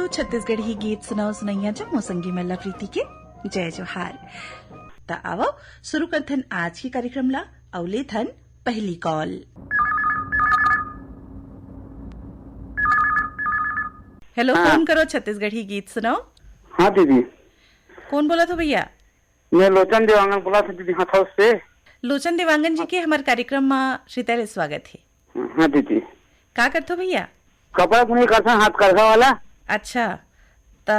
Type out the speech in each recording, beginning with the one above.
छत्तीसगढ़ी गीत सुनाओ सुनैया जो मोसंगी मल्ला प्रीति के जय जोहार। त आवो शुरू करथन आज की कार्यक्रम ला। अवले थन पहली कॉल। हेलो फोन करो छत्तीसगढ़ी गीत सुनाओ। हाँ दीदी। कौन बोला था भैया? मैं लोचन देवांगन बोला था दीदी हाथ हाउस से। लोचन देवांगन जी के हमारे कार्यक्रम में श्रीता स्वागत है। हाँ दीदी। का करते हो भैया? कपड़ा बुनाई करता हाथ करखा वाला। अच्छा त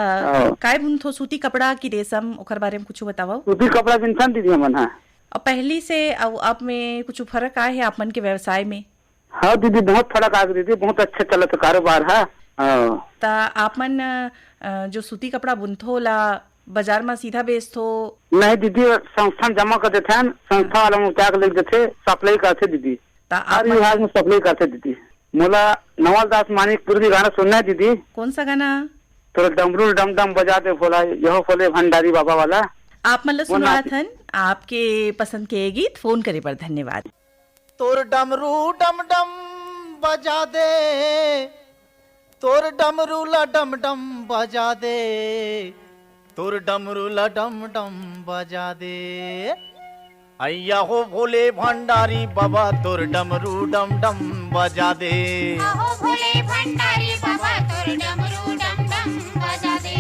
काय बुन थो सूती कपड़ा की रेशम ओकर बारे में कुछ बताओ। सूती कपड़ा बिनसन दीदी हमन। हाँ और पहली से अब में कुछ फर्क आए है आपमन के व्यवसाय में? हाँ दीदी बहुत फर्क आ गई दीदी, बहुत अच्छा चलत कारोबार है। ता आपमन जो सूती कपड़ा बुनथो ला बाजार में सीधा बेचथो? नहीं दीदी, संस्थान जमा कर देते हैं, संस्था वाला में उतार लेके देते, सप्लाई करते दीदी। हर विभाग में सप्लाई करते दीदी। मोला नवल दास मानिकपुर की गाना सुनना है दीदी। कौन सा गाना? तो डमरू डम डम बजाते बोला यह बोले भंडारी बाबा वाला। आप मतलब सुना थन आपके पसंद के गीत। फोन करे पर धन्यवाद। तोर डमरू डम डम बजा दे, तोर डमरू ला डम डम बजा दे, तोर डमरू ला डम डम बजा दे। अय्या हो भोले भंडारी बाबा तोर डमरू डम डम बजा दे। आहो भोले भंडारी बाबा तोर डमरू डम डम बजा दे।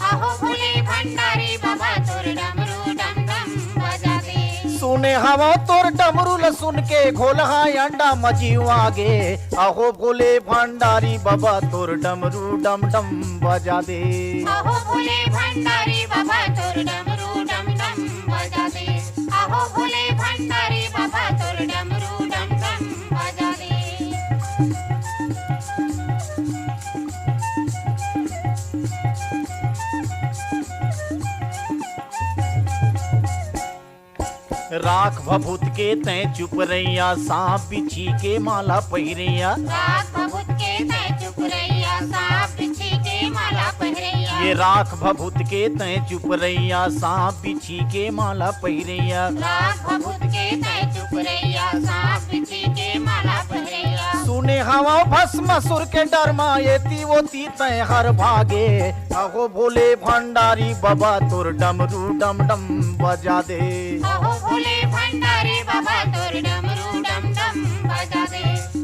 आहो भोले भंडारी बाबा तोर डमरू डम डम बजा दे। सुने हवा तोर डमरू ल सुन के घोलहा अंडा मजीव आगे। आहो भोले भंडारी बाबा तोर डमरू डम डम बजा दे। आहो भोले भंडारी बाबा तोर डमरू डम डम बजा दे। आहो भोले भंडारी बाबा तोर डमरू डम डम बजा दे। राख भभूत के तय चुप रैया, सांप बिछी के माला पहिरैया। राख भभूत के तय चुप रैया, सांप बिछी के माला पहिरैया। ये राख भभूत के तय चुप रैया, सांप बिछी के माला पहिरैया। राख भभूत के तय चुप रैया, सांप बिछी के माला पहिरैया। सुने हवा भस्म सुर के डर मा येती वो ती तय हर भागे। आहो भोले भंडारी बाबा तोर डमरू डम डम बजा दे। आहो भोले भंडारी बाबा तोर डमरू डम डम बजा दे।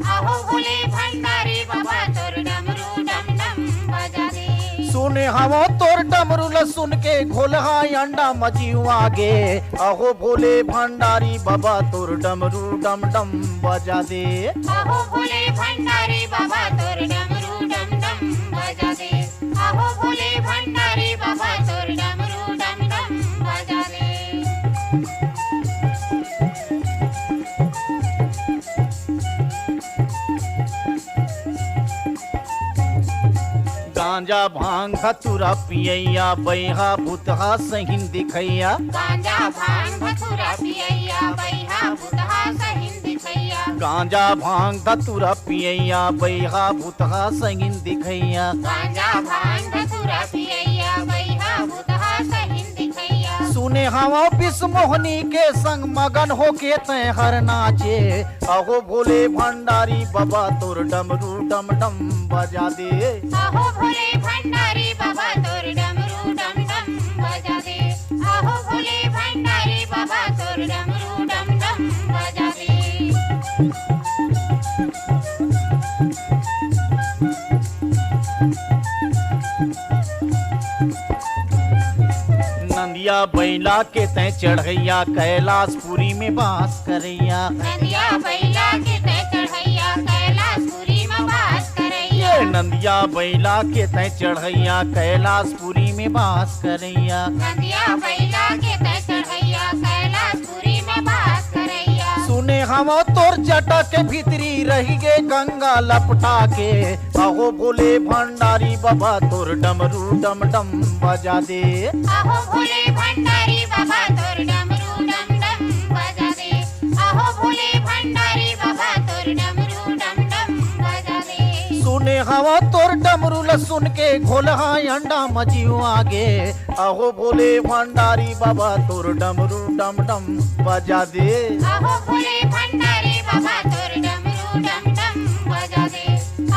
आहो भोले भंडारी बाबा तोर डमरू डम डम बजा दे। सुने हवा तोर डमरू ल सुन के घोलहा अंडा मजीव आगे। आहो भोले भंडारी बाबा तोर डमरू डम डम बजा दे। आहो भोले भंडारी बाबा तोर डमरू डम डम बजा दे। आहो भोले भंडारी बाबा तोर डमरू डम डम बजा दे। गांजा भांग धतुरा पियैया, बैहा भूतहा सहिन दिखैया। गांजा भांग धतूरा पियैया, बैहा भूतहा सहिन दिखैया। गांजा भांग धतुरा पियैया, बैहा भूतहा सहिन दिखैया। गांजा भांग धतूरा पियैया, बैहा भूतहा सहिन दिखैया। सुने हवा बिस्मोहनी के संग मगन होके तय हर नाचे। आहो भोले भंडारी बाबा तोर डमरू डम डम बजा दे। आहो भोले भंडारी बाबा तोर डमरू डम डम बजा दे। आहो भोले भंडारी बाबा तोर डमरू डम डम बजा दे। नंदिया बैला के तय चढ़ैया, कैलाशपुरी में बास करैया। नदिया बैला के तय चढ़ैया, कैलाशपुरी में बास करैया। नंदिया बैला के तय चढ़ैया, कैलाशपुरी में बास करैया। नदिया बैला के तय चढ़ैया, कैलाशपुरी में बास करैया। सुने हम तोर जटा के भीतरी रही गे गंगा लपटा के। आहो भोले भंडारी बाबा तोर डमरू डम डम बजा दे। आहो भोले भंडारी बाबा तोर डमरू डम डम बजा दे। आहो भोले भंडारी बाबा तोर डमरू डम डम हवा तोर डमरू ल सुन के घोल हाय अंडा मजीव आगे आहो भोले भंडारी बाबा तोर डमरू डम डम बजा दे आहो भोले भंडारी बाबा तोर डमरू डम डम बजा दे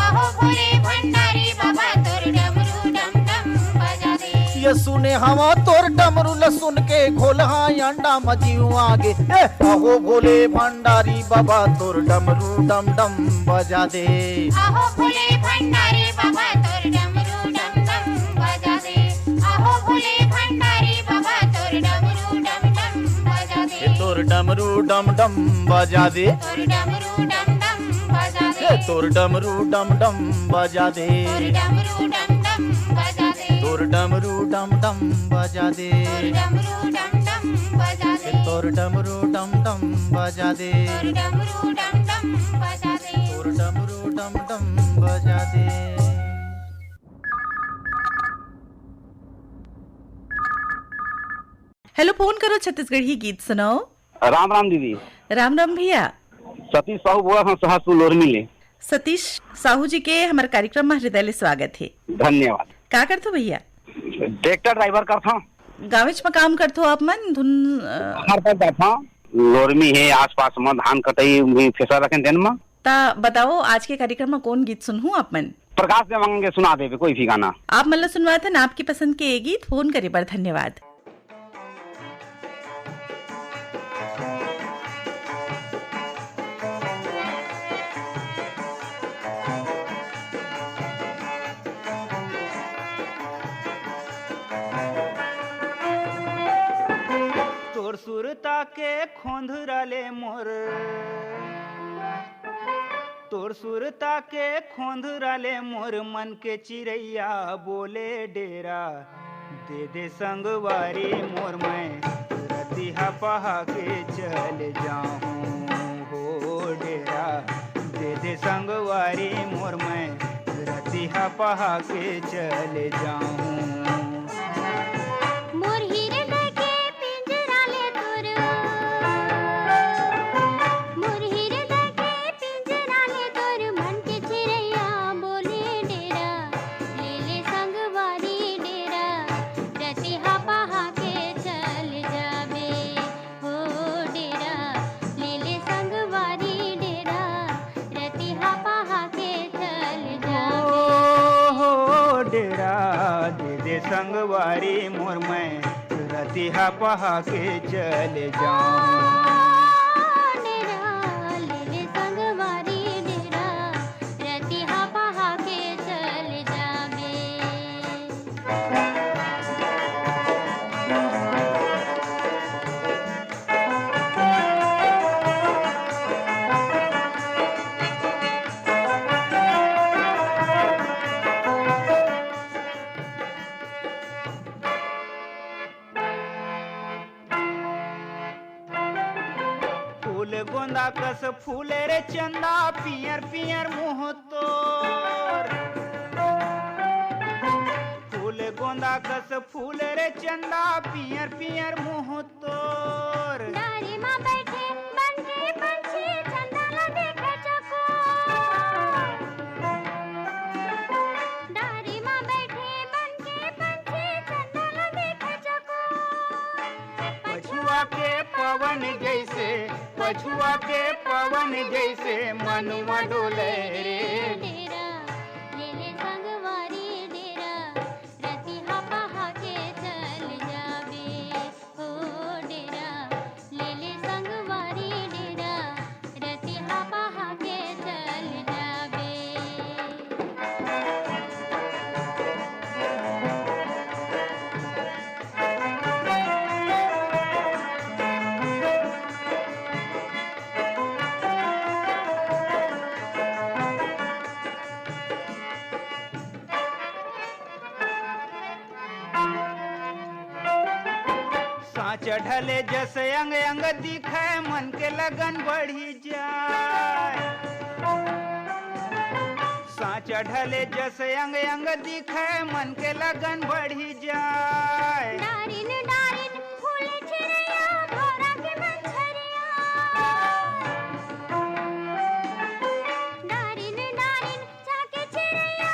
आहो भोले भंडारी बाबा तोर डमरू डम डम बजा दे ये सुने हवा तोर डमरू ल सुन के घोल हाय अंडा मजीव आगे आहो भोले भंडारी बाबा तोर डमरू डम डम बजा दे आहो भोले भंडारी बाबा तोर डमरू डम डम बजा दे आहो भोले भंडारी बाबा तोर डमरू डम डम बजा दे तोर डमरू डम डम बजा दे तोर डमरू डम डम बजा दे तोर डमरू डम डम बजा दे तोर डमरू डम डम बजा दे तोर डमरू डम डम बजा दे तोर डमरू डम डम बजा दे तोर डमरू डम डम बजा दे। हेलो, फोन करो छत्तीसगढ़ी गीत सुनाओ। राम राम दीदी। राम राम भैया। सतीश साहू बोला हम सहसपुर लोरमी ले। सतीश साहू जी के हमारे कार्यक्रम में हृदय स्वागत है। धन्यवाद। का करते हो भैया? ट्रैक्टर ड्राइवर करता। गाँव में काम करते हो आप मन धुन लोरमी है आसपास में धान कटाई फेसा रखे दिन में। ता बताओ आज के कार्यक्रम में कौन गीत सुनूं आप मन? प्रकाश से मांगेंगे सुना देवे कोई भी गाना। आप मतलब सुनवाए थे ना, आपकी पसंद के गीत फोन करे पर धन्यवाद। तोर सुरता के खोंधराले मोर तोर सुरता के खोंधराले मोर मन के चिड़ैया बोले डेरा दे दे संगवारी मोर मैं रतिहा पहा के चल जाऊं हो डेरा दे दे संगवारी मोर मैं रतिहा पहा के चल जाऊं। संगवारी मोर मैं रतिहा पहा के चले जाऊं। गोंदा कस फूले रे चंदा पियर पियर मुँह तोर फूल गोंदा कस फूले रे चंदा पियर पियर मुँह तोर डारी माँ बैठे बनके पंछी चंदा ला देखे चकोर डारी माँ बैठे बनके पंछी चंदा ला देखे चकोर पछुआ के पवन जैसे पछुआ के पवन जैसे मनुआ डोले रे डेरा ले ले संगवारी डेरा रतिहा पहा के चल जाबे हो डेरा ले ले संगवारी डेरा रतिहा पहा के चल जाबे। चढ़ले जैसे अंग अंग दिखे मन के लगन बढ़ी जाए साँच चढ़ले जैसे अंग अंग दिखे मन के लगन बढ़ी जाए। डारिन डारिन फूल चिड़ैया भौरा के मछरिया डारिन डारिन जाके चिड़ैया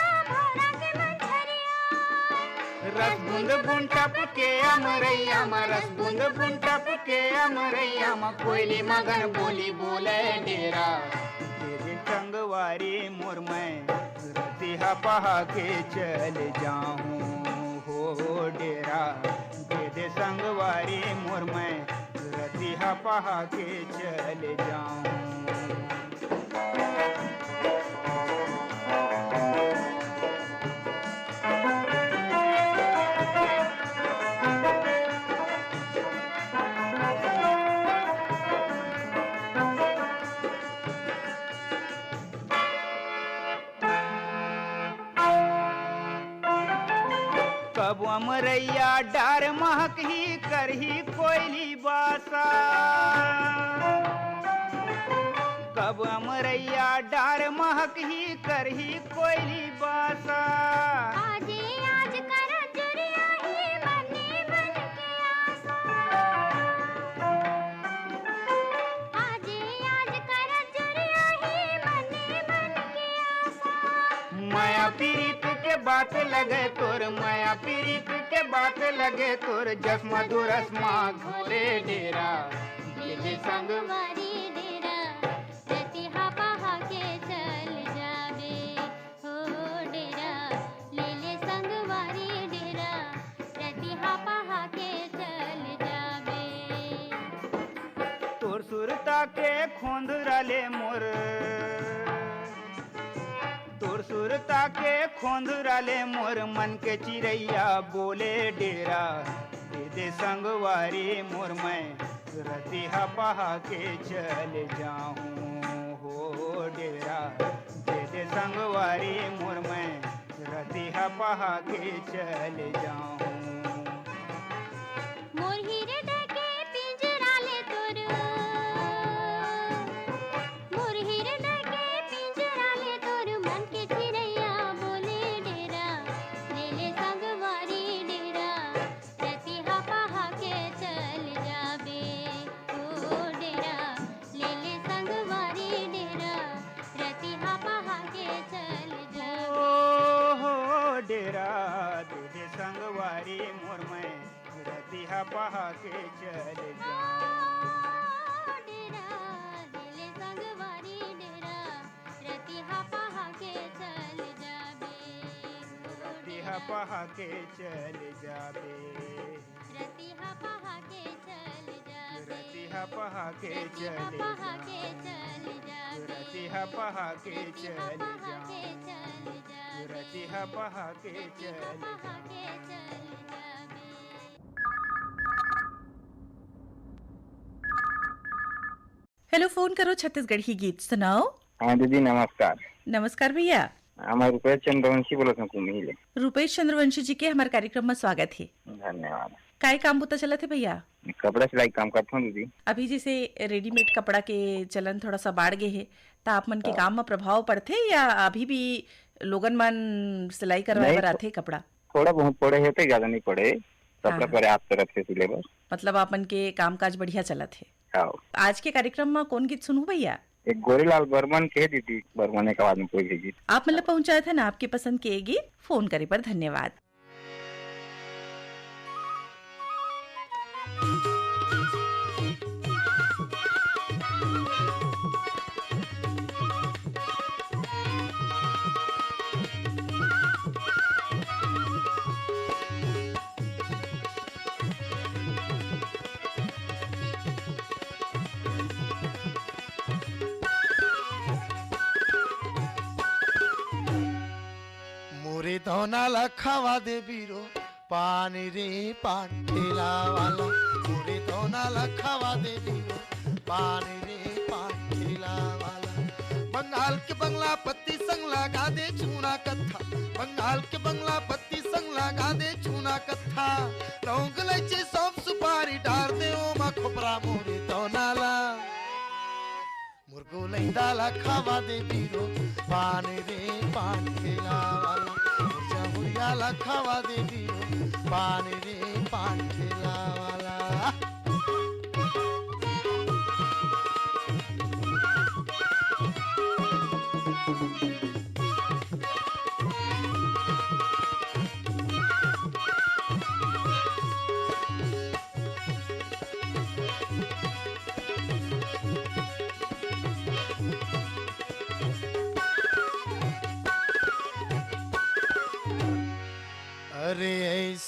बूंद बूंद टपके अमरैया में, रस बूंद बूंद टपके अमरैया में, कोयली मगन बोली बोले डेरा। दे दे संगवारी मोर मैं रतिहा पहा के चल जाऊं हो डेरा। दे दे संगवारी मोर मैं रतिहा पहा के चल जाऊं। कब अमरैया डार महक ही करही कोयली बासा। कब अमरैया डार महक ही करही कोयली बासा। आजे आज कर जुरिया ही मने मन के आसा। आजे आज कर जुरिया ही मने मन के आसा। माया पीरित के बात लगे तोर, माया पीरित के बात लगे तोर, जस मधुरस्मा घोरे डेरा। ले ले संगवारी डेरा, रतिहा पहा के चल जाबे हो डेरा। ले ले संगवारी डेरा, रतिहा पहा के चल जाबे। तोर सुरता के खोंदराले मोर, तोर सुरता के खोंदराले मोर, मन के चिड़ैया बोले डेरा। दे दे संगवारी मोर मैं रतिहा पहा के चल जाऊं हो डेरा। दे दे संगवारी मोर मैं रतिहा पहा के चल जाऊं। मोर हृदय के पिंजरा ले तोर, मोर हृदय के पिंजरा ले तोर, मन के चिड़ैया बोले डेरा। ले ले संगवारी डेरा, रतिहा पहा के चल जाबे ओ डेरा। ले ले संगवारी डेरा, रतिहा पहा के चल जाबे। हो डेरा। दे दे संगवारी मोर मैं रतिहा पहा के चल जाऊं। डेरा ले ले संगवारी डेरा, रतिहा पहा के चल जाबे। रतिहा पहा के चल जाबे। रतिहा पहा के चल जाबे। रतिहा पहा के चल रतिहा पहा जाऊं। के चल जाबे। रतिहा पहा के रतिहा चल पहा के जाऊं। चल जाबे। रतिहा पहा के रतिहा चल पहा जाऊं। के चल जाबे। हेलो, फोन करो छत्तीसगढ़ी गीत सुनाओ। हाँ दीदी नमस्कार। नमस्कार भैया। मैं रुपेश चंद्रवंशी बोलत हूँ कुम्ही। रुपेश चंद्रवंशी जी के हमारे कार्यक्रम में स्वागत है। धन्यवाद। काय काम बुता चला थे भैया? कपड़ा सिलाई काम करता हूँ दीदी। अभी जैसे रेडीमेड कपड़ा के चलन थोड़ा सा बढ़ गए है, तो आप मन के काम में प्रभाव पड़ते या अभी भी लोगन मन सिलाई करवाए नहीं, बर आथे कपड़ा? थोड़ा बहुत पड़े होते, ज्यादा नहीं पड़े। कपड़ा पर्याप्त तरफ से सिले बस। मतलब आपन के काम काज बढ़िया चला थे। हाँ। आज के कार्यक्रम में कौन गीत सुनू भैया? एक गोरीलाल बर्मन के दीदी, बर्मन के बाद में कोई भी गीत आप मतलब पहुंचाए थे ना आपके पसंद के ये गीत। फोन करे पर धन्यवाद। मोरे धोना लखावा दे बीरो, पानी रे पान ठेला वाला। मोरे धोना लखावा दे बीरो, पानी रे पान ठेला वाला। बंगाल के बंगला पत्ती संग लगा दे चूना कत्था, बंगाल के बंगला पत्ती संग लगा दे चूना कत्था। लौंग इलायची सौंफ सुपारी डाल दे ओ मा खोपरा। मोरे धोना ला मुर्गो लैंदा लखावा दे बीरो, पानी रे पान ठेला वाला। हुरिया लखावा दे बीरो, पानी रे पान ठेला वाला।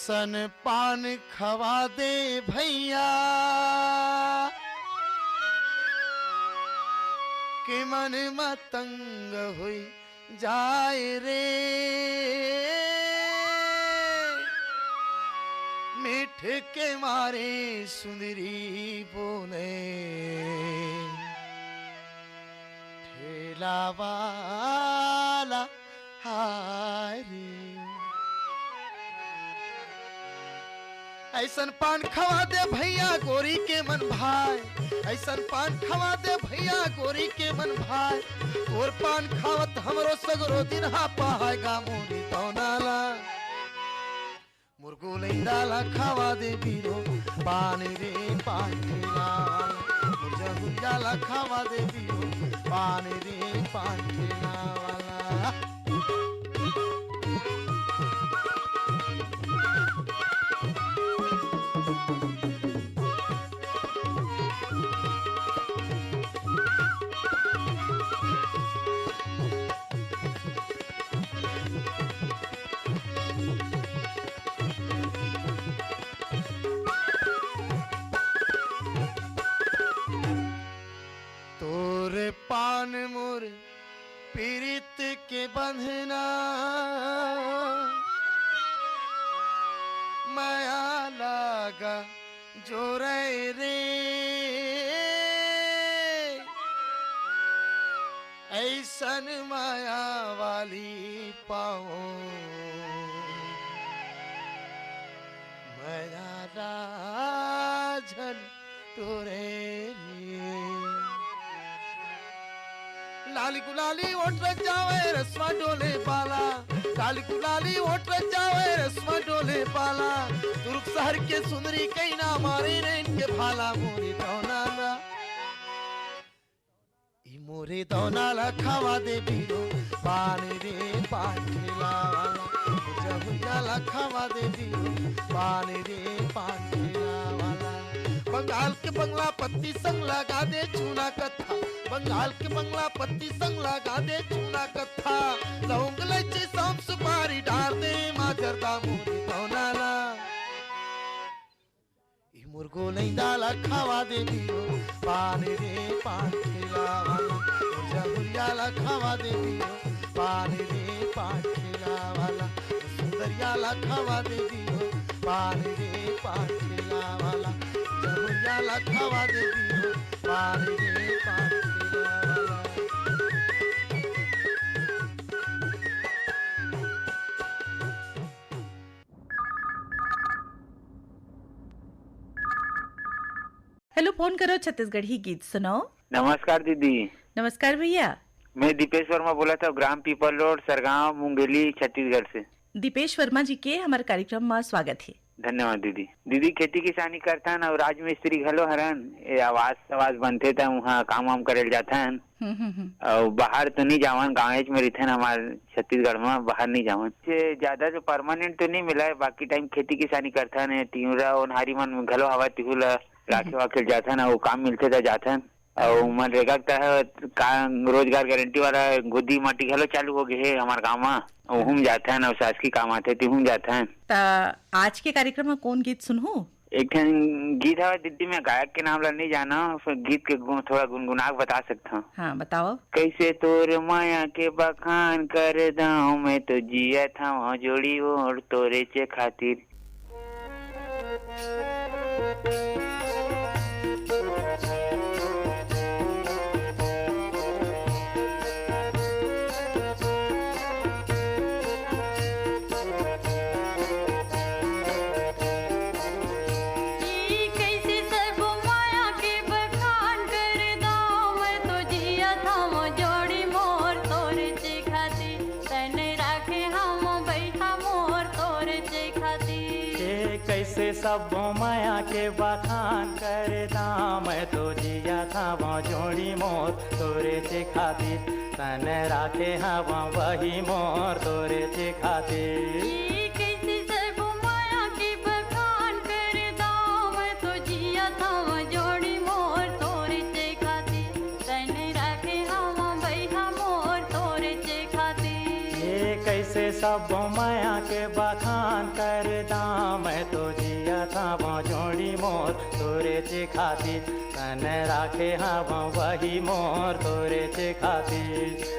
ऐसन पान खवा दे भैया कि मन मतंग हुई जाए रे। मीठ के मारे सुंदरी बोले ठेला वाला हाय रे। ऐसन पान खवा दे भैया गोरी के मन भाई, ऐसन पान खवा दे भैया गोरी के मन भाई। और पान खावत हमरो सगरो दिन हा पाएगा मोरी तौनाला मुर्गो लैंडाला खावा दे बीरो पानी रे पांठेला मुर्जा हुंजाला खावा दे बीरो पानी रे पांठेला वाला। तोरे पान मोर पीरित के बंधना माया लागा जोरे रे। ऐसन माया वाली पाओ माया राजन तोरे रे। लाली गुलाली ओट जावे रस्मा डोले पाला, लाली गुलाली ओट जावे रस्मा डोले पाला। दुर्ग शहर के सुंदरी कहीं ना मारे रे इनके भाला मोरे दौनाला ई मोरे दौनाला खावा दे बीरो पानी रे पांठेला वाला। मुझे हुंजाला खावा दे बीरो पानी रे पांठेला वाला। बंगाल के बंगला पत्ती संग लगा दे चूना कथा, बंगाल के बंगला पत्ती संग लगा दे चूना कथा। लौंग इलायची सौंफ सुपारी डाल दे माजरदा मोरी दौनाला ई मुर्गो लैंडाला खावा दे बीरो पानी रे पांठेला वाला। मुर्जा हुंजाला खावा दे बीरो पानी रे पांठेला वाला। सुंदरियाला खावा दे बीरो पानी रे पांठेला वाला। हुंजाला खावा दे बीरो पानी रे पांठेला वाला। हेलो, फोन करो छत्तीसगढ़ी गीत सुनाओ। नमस्कार दीदी। नमस्कार भैया। मैं दीपेश वर्मा बोला था, ग्राम पीपल रोड, सरगांव, मुंगेली, छत्तीसगढ़ से। दीपेश वर्मा जी के हमारे कार्यक्रम में स्वागत है। धन्यवाद दीदी। दीदी खेती किसानी करथन और राजमिस्त्री घलो हरन, ये आवास बनते थे वहाँ काम वाम करे जाथन। और बाहर तो नहीं जावन, गाँव में रहथन हमारे छत्तीसगढ़ में, बाहर नहीं जावन। ज्यादा जो परमानेंट तो नहीं मिला है, बाकी टाइम खेती किसानी करथन। तिउरा और नारी मन घलो हवा तिहुला राखे वाखे जाथन और काम मिलते था जाथन। और मनरेगा का रोजगार गारंटी वाला गोदी माटी घलो चालू हो गए है हमारे गाँव में, वहूँ जाते हैं और शासकीय काम आते तिहूँ जाते हैं। आज के कार्यक्रम में कौन गीत सुनहूं? एक गीत है दीदी, मैं गायक के नाम ला नहीं जाना, फिर गीत के थोड़ा गुनगुना बता सकता हूँ। हाँ बताओ। कैसे तोर माया के बखान कर दाऊं, मैं तो जिया था जोड़ी और तोरे चे खातिर। सब माया के बखान करदा, मैं तो जिया था वो जोड़ी मोर तोरे चे खातिर। तन राखे हवा वही मोर तोरे चे खातिर। कैसे सब माया के बखान करदा, मैं तो जिया था वो जोड़ी मोर तोरे चे खातिर। तन राखे हवा वही मोर तोरे चे खातिर। कैसे सब माया के बखान कर दाम मैं तो जिया था जोड़ी मोर तोरे चे खातिर तन राखे हाँ वही मोर तोरे चे खातिर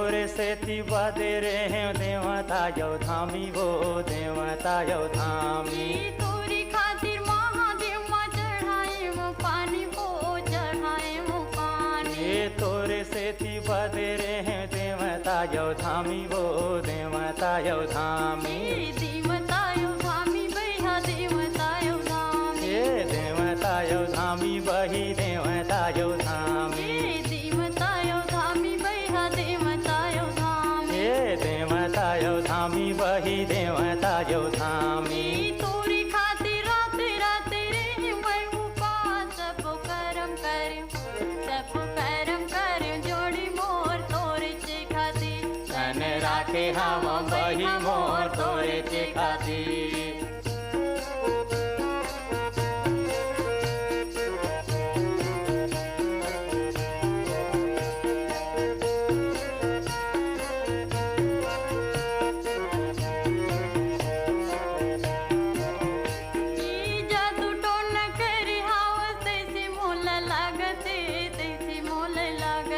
बदे रहे देवता यो धामी वो देवता यो धामी तोरी खातिर महादेव माँ चढ़ाए वो पानी वो चढ़ाए वो पानी ये तोरे से थी बदे रहे देवता यो धामी वो देवता यो धामी देवता यो धामी भैया देवता यो धामी ये देवता यो धामी वही देवता यो धामी देवता यो धामी भैया देवता यो देवता यो धामी वही देवता यो धामी तोरी खातिर राते राते रे मैं उपास सब करम कर जोड़ी मोर तोरे चे खातिर तन राखे हम वही मोर तोरे चे खातिर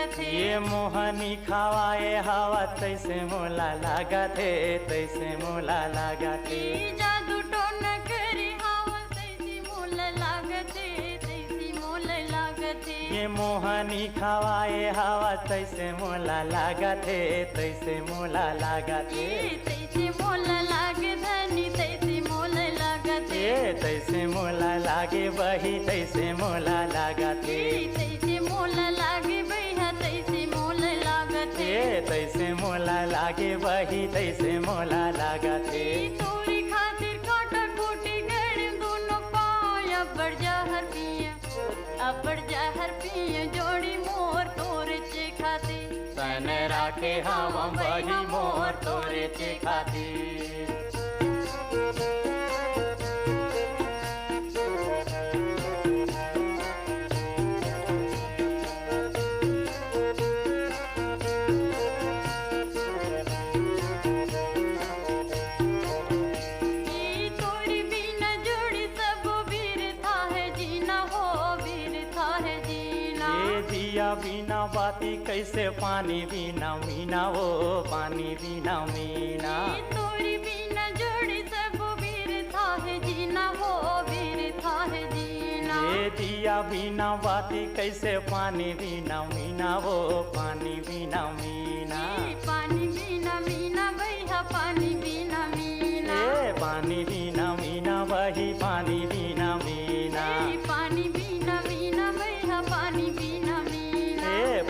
मोहनी खावाए हवा तैसे मोला लागा थे तैसे मोला लागा थे जादू टोन करी हवा तैसे मोला लागते तैसे मोला लागते ये मोहनी खावाए हवा तैसे मोला लागा थे तैसे मोला लागा थे तैसे मोला लागे धनी तैसे मोला लागते तैसे मोला लागे वही तैसे मोला लागा थे तैसे मोला लागे भैया तैसे मोला लागते तैसे मोला लागे वही तैसे मोला लागा थे तोरी खातिर काटा कोटी गड़ दोनों पाया अबर जहर पिए जोड़ी मोर तोरे चे खातिर तन राखे हम वही मोर तोरे चे खातिर बिना बाती कैसे पानी बिना मीना वो पानी बिना मीना तोरी बिना जोड़ी सब वीर था है जीना वो वीर था है जीना ये दिया बिना बाती कैसे पानी बिना मीना वो पानी बिना मीना पानी बिना मीना भैया पानी बिना मीना पानी बिना मीना वही पानी बिना मीना पानी बिना मीना भैया पानी बिना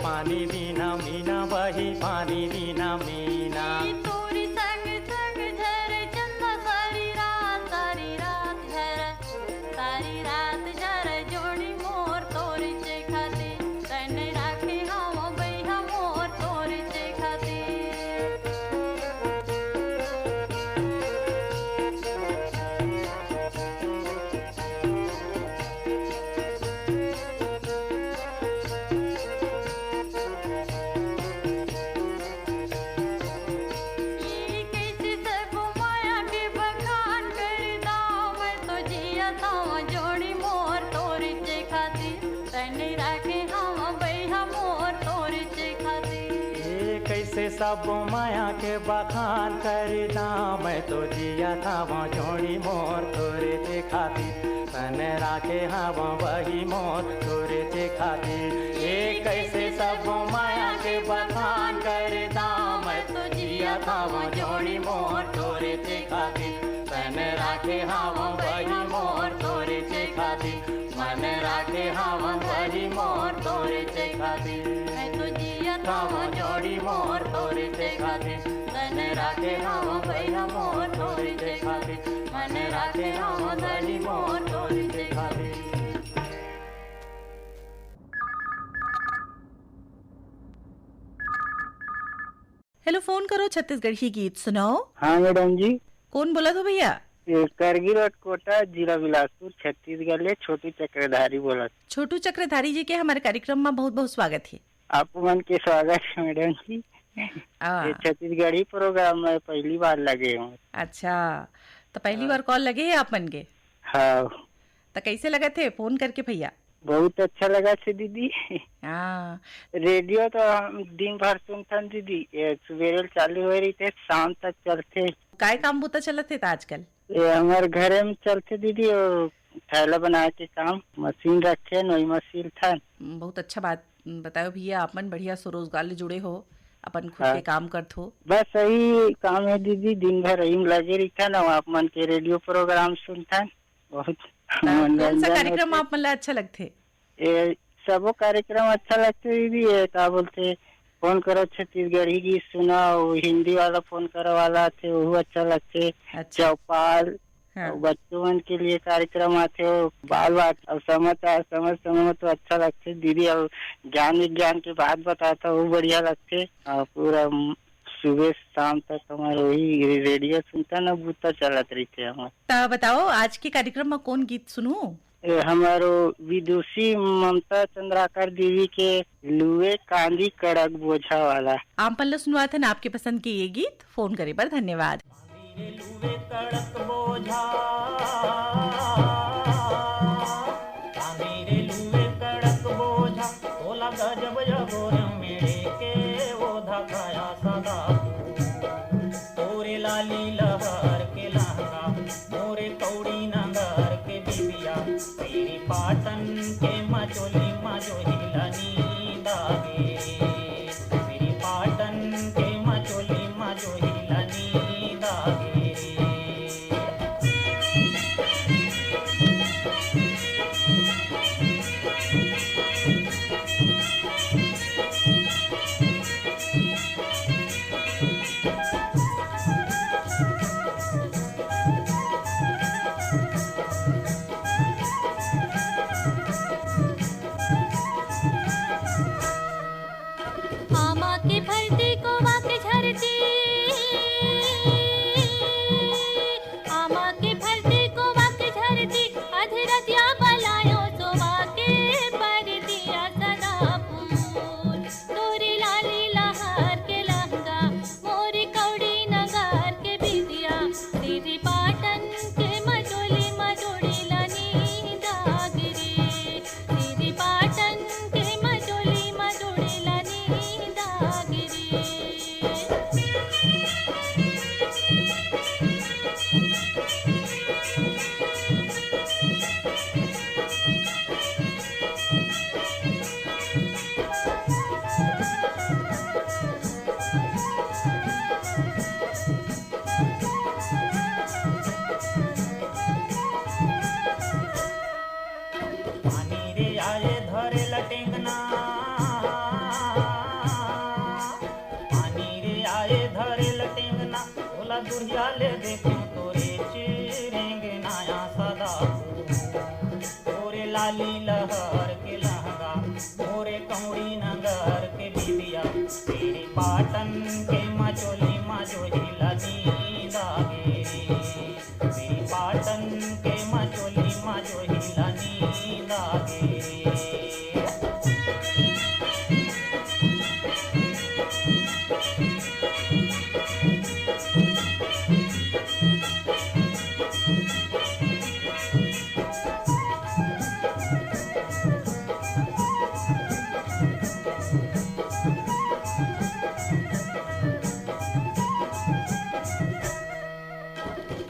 पानी बिना मीना वही पानी बिना मीना तोरी संग संग झरे चंदा सारी रात झरे जोड़ी मोर तोरे चे खातिर तन राखे हम भैया मोर तोरे चे खातिर कैसे सब माया के बखान करदा मैं तो जिया था वो जोड़ी मोर तोरे चे खातिर तन राखे हाँ वही मोर तोरे चे खातिर ये कैसे सब माया के बखान करदा मैं तो जिया था वो जोड़ी मोर तोरे चे खातिर तन राखे हाँ वही मोर तोरे चे खातिर मन राखे हाँ वही मोर तोरे चे खातिर मैं तो जिया था वो जोड़ी मोर तोरे चे खातिर तन राखे हम भैया मोर तोरे चे खातिर मन राखे हम धनी मोर तोरे चे खातिर हेलो, फोन करो छत्तीसगढ़ ही गीत सुनाओ। हाँ मैडम जी, कौन बोला तो भैया? करगिल रोड कोटा, जिला बिलासपुर, छत्तीसगढ़ ले छोटू चक्रधारी बोला। छोटू चक्रधारी जी के हमारे कार्यक्रम में बहुत बहुत स्वागत है। आप मन के स्वागत है मैडम जी। ये छत्तीसगढ़ी प्रोग्राम में पहली बार लगे हूँ। अच्छा, तो पहली बार कॉल लगे है आप मन के? हाँ। तो कैसे लगा थे फोन करके भैया? बहुत अच्छा लगा थे दीदी। हाँ, रेडियो तो हम दिन भर सुनथन दीदी, सवेरे चालू हो रही थे, शाम तक चलते। काय काम बुता चलत है आजकल? ये हमारे घरे में चलते दीदी, और थैला बना के काम, मशीन रखे वही मशीन था। बहुत अच्छा बात बताओ भैया, आपन बढ़िया स्वरोजगार ले जुड़े हो, अपन खुद हाँ। के काम करत हो। बस यही काम है दीदी, दिन भर यही लगे रही था ना, आप मन के रेडियो प्रोग्राम सुनता। बहुत कौन सा कार्यक्रम आप मतलब अच्छा लगते? ये सबो कार्यक्रम अच्छा लगते दीदी। ये क्या बोलते, फोन करो छत्तीसगढ़ी गीत सुनाओ, हिंदी वाला फोन करो वाला थे वो अच्छा लगते। अच्छा। चौपाल, हाँ। बच्चों मन के लिए कार्यक्रम आते हो, बाल बात और समय तो अच्छा लगते दीदी। और ज्ञान विज्ञान की बात बताता वो बढ़िया लगते। और पूरा सुबह शाम तक हमारे वही रेडियो सुनता ना, बूता चलत रही थे हमारे। तो बताओ आज के कार्यक्रम में कौन गीत सुनूं? हमारो विदुषी ममता चंद्राकर देवी के लुए कांदी कड़क बोझा वाला। आप पल्ला सुनवा थे ना, आपके पसंद के ये गीत। फोन करे पर धन्यवाद। लुए कड़क बोझा, मेरे लुए कड़क बोझा, तोला गजब जगोर मेरे के वो धकाया सदा। तोरे लाली लहर के लहंगा, मोरे कौड़ी नंगर के बिबिया, तेरी पाटन के मचोली मजोहिलनी दागे। तेरी पाटन के मचोली मजोहिलनी दागे। आमा के भरती को वाके झरती, आमा के भरती को वाके झरती, अधरतिया बलायो तो वाके पर दिया सदा फूल। तोरी लाली लहर के लहंगा, मोरी कौड़ी नगर के बिदिया, तेरी पाटन के मचोली मजोड़ी लनी दागरी। तेरी पाटन के मचोली मजोड़ी लनी दागरी। पानी रे आए धरे लटेंगना, पानी रे आए धरे लटेंगना, बोला दुरिया ले देखूं तोरे चिरेंगे नाया सदा। तोरे लाली लहर के लहंगा, मोरे कौड़ी नगर के बिबिया, तेरी पाटन के मचोली मजोहिलनी दागे। तेरी पाटन के मचोली मजोहिलनी दागे।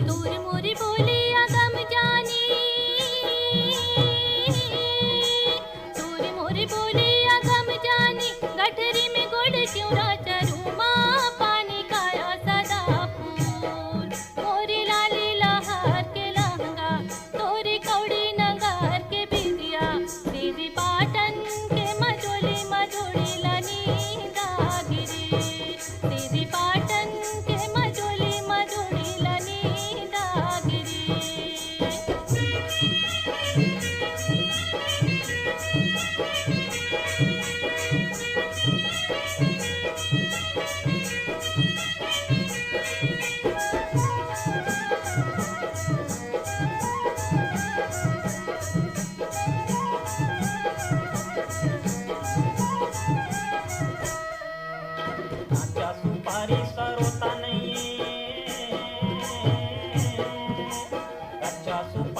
दूर मोरी बोली अगम जा,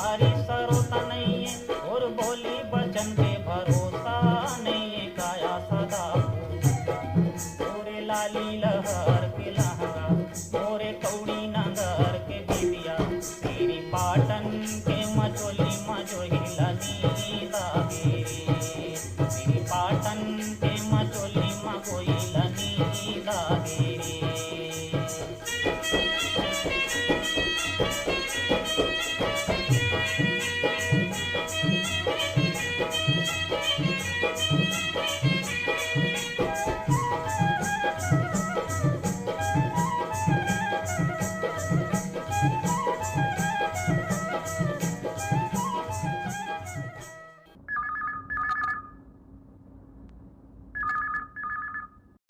बारी सरोता नहीं है और बोली बचन पे भरोसा नहीं है काया सदा मोरे लाली लहर के लहंगा मोरे कौड़ी नगर के बिबिया तेरी पाटन के मचोली मचोहिला नीला गे तेरी पाटन के मचोली मचोहिला नीला गे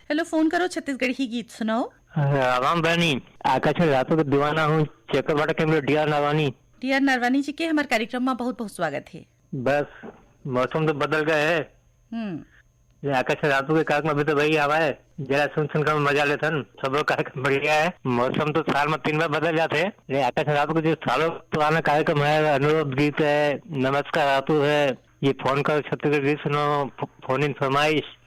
हेलो, फोन करो, छत्तीसगढ़ी ही गीत सुनाओ। राम बहनी आकाश में रातों का दीवाना हूँ चक्रवाटा के डीआर नरवानी। डीआर नरवानी जी के हमारे कार्यक्रम में बहुत बहुत स्वागत है। बस मौसम तो बदल गए है। आकाश में रातों के कार्यक्रम अभी तो वही आवा है, जरा सुन कर मजा लेते हैं। सब कार्यक्रम बढ़िया है। मौसम तो साल में 3 बार बदल जाते हैं, लेकिन आकाश में रातों के जो सालों पुराना कार्यक्रम है, अनुरोध गीत है, नमस्कार रातू है, ये फोन कर छत्तीसगढ़ गीत सुनो, फोन इन फरमाइश,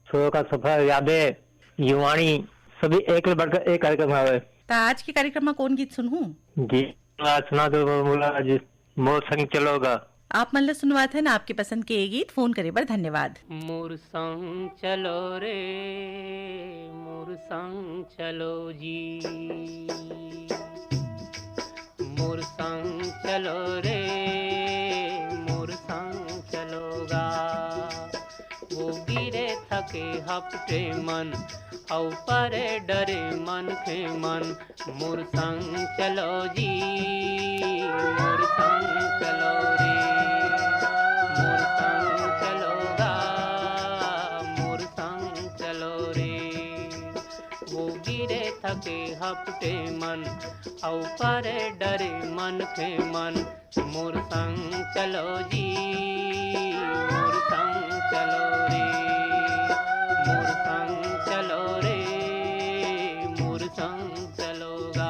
सुरों का सफर, यादें, युवाणी, सभी एक बढ़कर एक कार्यक्रम है। तो आज के कार्यक्रम में कौन गीत सुनूं? जी आज सुना तो बोला जी मोर संग चलोगा। आप मतलब सुनवा थे ना, आपकी पसंद के ये गीत। फोन करे पर धन्यवाद। मोर संग चलो रे मोर संग चलो जी मोर संग चलो रे मोर संग चलोगा वो गिरे थके हपटे मन औ परे डरे मन के मन मोर संग चलो जी मोर संग चलो रे मोर संग चलोगा मोर संग चलो रे वो गिरे थके हपटे मन औ परे डरे मन के मन मोर संग चलो जी मोर संग चलो रे मोर संग चलो रे मोर संग चलोगा।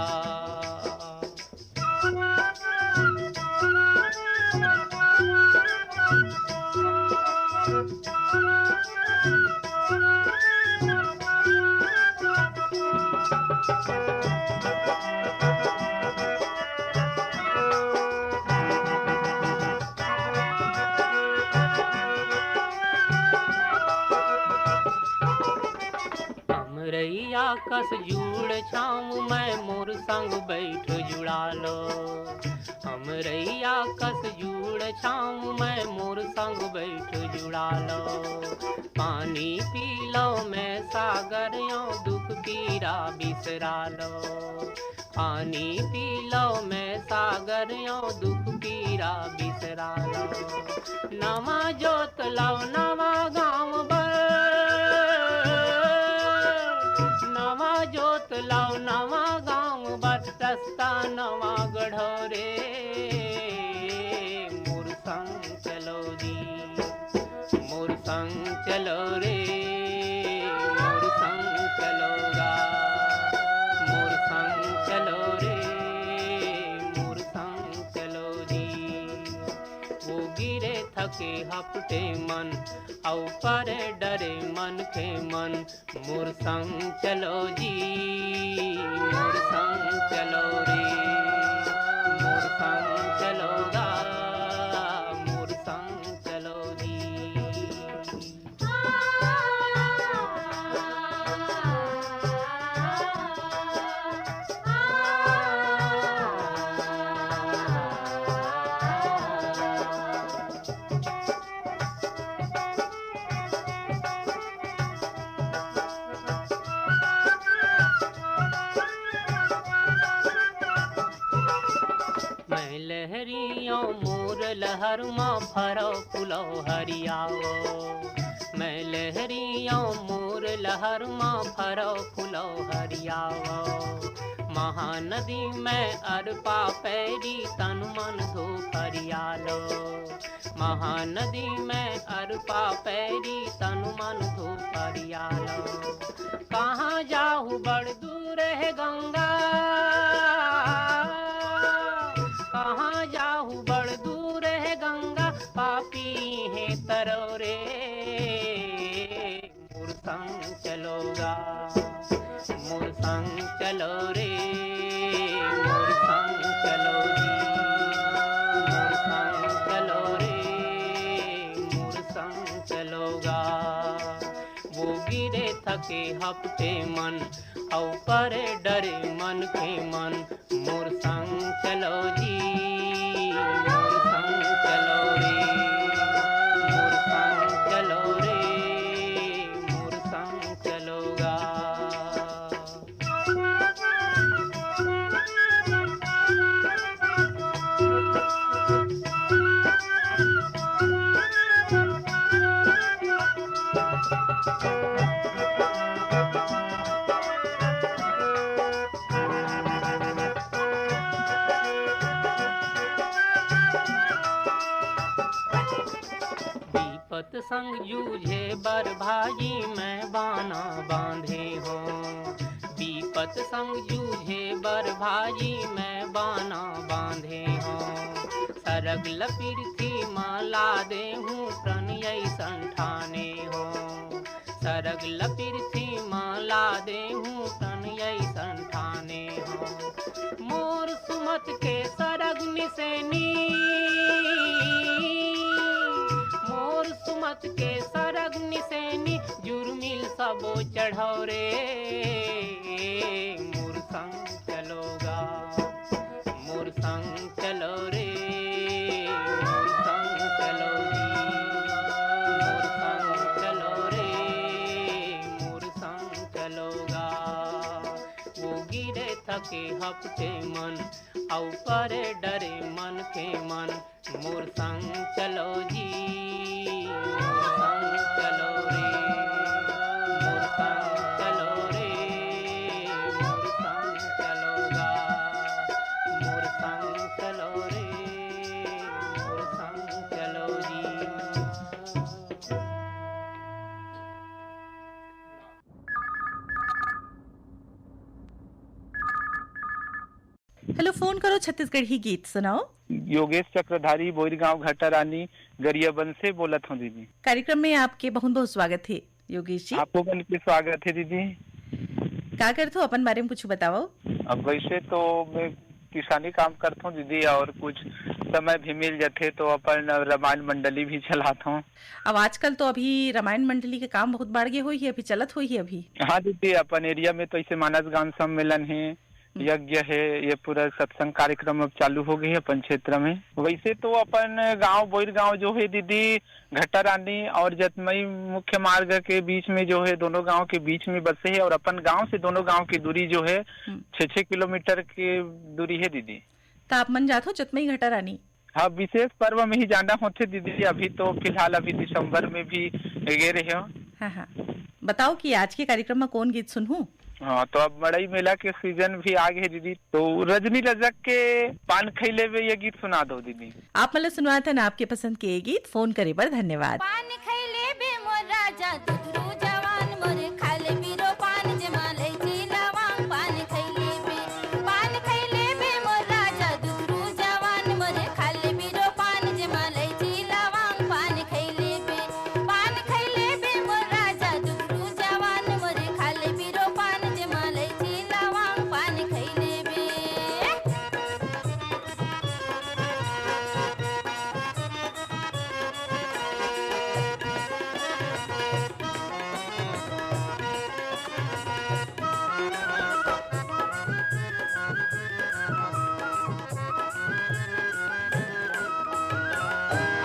अमरैया कस जुड़ छाऊं मैं मोर संग बैठ जुड़ा लो अमरैया कस जुड़ छाऊं मैं मोर संग बैठ जुड़ा लो पानी पी लो मैं सागर यो दुख पीरा बिसरा लो पानी पी लो मैं सागर यो दुख पीरा बिसरा लो नवा जोत लाओ नवा गाँव नवा जोत लाओ नवा गाँव बर रस्ता नवा गढ़ो रे मोर संग चलो जी मोर संग चलो रे मोर संग चलोगा मोर संग चलो रे मोर संग चलो जी वो गिरे थके हपटे मन औ परे डरे मन के मन मोर संग चलो जी मोर संग चलो रे मोर संग चलोगा मोर संग चलो जी। मैं लहरियों मोर लहर माँ भरो पुलो हरियाओ मैं लहरियों मोर लहर माँ भरो पुलो हरियाओ महानदी में अरपा पैरी तन मन धो हरियालो महानदी में अरपा पैरी तन मन धो हरियालो कहाँ जाऊँ बड़ दूर है गंगा कहाँ जाऊँ करो रे मोर संग चलोगा मोर संग चलो रे मोर संग चलो जी मोर संग चलो रे मोर संग चलोगा वो गिरे थके हफ्ते मन औ परे डरे मन के मन मोर संग चलो जी मोर संग चलो रे मोर संग चलो रे मोर संग चलोगा विपत संग जूझे बर भाई मैं बाना बांधे हो विपत संग जूझे बर भाई मैं बाना बांधे हो सरग लपीरथी माला दे हूँ प्रणय संठाने हो सरग लपीरथी माला दे हूँ प्रणय संठाने हो मोर सुमत के सरग निसेनी मोर सुमत के सरग निसेनी जुर्मिल सबो चढ़ो रे मोर संग चलोगा मोर संग चलो रे मोर संग चलो जी मोर संग चलो रे मोर संग चलोगा वो गिरे थके हफ्ते मन औ परे डरे मन के मन मोर संग चलो जी मोर संग चलो रे मोर संग चलो रे मोर संग चलोगा मोर संग चलो रे मोर संग चलो जी हेलो, फोन करो छत्तीसगढ़ी गीत सुनाओ। योगेश चक्रधारी बोईरगांव घटारानी गरियाबंद से बोलत हूँ दीदी। कार्यक्रम में आपके बहुत बहुत स्वागत है योगेश जी। आपको मन के स्वागत है दीदी। क्या करते हो, अपन बारे में कुछ बताओ। अब वैसे तो मैं किसानी काम करता हूँ दीदी, और कुछ समय भी मिल जाते तो अपन रामायण मंडली भी चलाता हूँ। अब आजकल तो अभी रामायण मंडली के काम बहुत बढ़ गए हुई है, अभी चलत हुई है अभी। हाँ दीदी, अपन एरिया में तो ऐसे मानस गान सम्मेलन है, यज्ञ है, ये पूरा सत्संग कार्यक्रम अब चालू हो गई है अपन क्षेत्र में। वैसे तो अपन गांव बोईरगांव जो है दीदी, घटारानी और जतमई मुख्य मार्ग के बीच में जो है, दोनों गांव के बीच में बसे है, और अपन गांव से दोनों गांव की दूरी जो है 6-6 किलोमीटर की दूरी है दीदी। तो आप मन जाते हो जतमई घटारानी? हाँ, विशेष पर्व में ही जाना होते दीदी। अभी तो फिलहाल अभी दिसंबर में भी गए रहे हो। हाँ, बताओ कि आज के कार्यक्रम में कौन गीत सुनूं? हाँ, तो अब मड़ई मेला के सीजन भी आ गए दीदी, तो रजनी रजक के पान खैले में ये गीत सुना दो दीदी। आप मतलब सुनवा था ना आपके पसंद के ये गीत। फोन करे पर धन्यवाद। पान खैले बे मोर राजा दुधरू जवान मोर खाले बीरो पान जमाले जी लवांग पान खैले बे मोर राजा दुधरू जवान मोर खाले बीरो पान जमाले जी लवांग पान खैले बे मोर राजा दुधरू जवान मोर खाले बीरो पान जमाले जी लवांग पान खैले बे।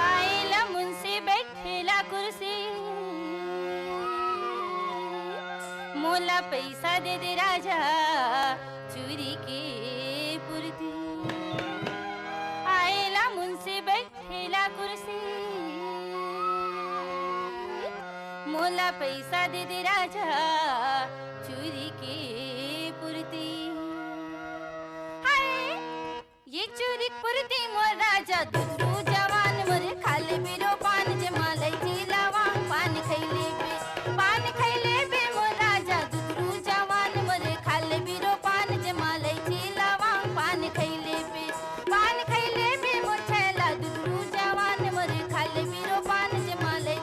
आइला मुझसे बैठेला कुर्सी, मोला पैसा दे दे राजा चूरी के पूर्ति। आइला मुझसे बैठेला कुर्सी, मोला पैसा दे दे राजा चूरी के पूर्ति। हाय ये चूरी पूर्ति मोर राजा दुधरू जवान मोर खाले बीरो पान जमाले जी लवांग पान खैले बे मोर राजा दुधरू जवान मोर खाले बीरो पान जमाले जी लवांग पान खैले बे मोर छैला दुधरू जवान मोर खाले बीरो पान जमाले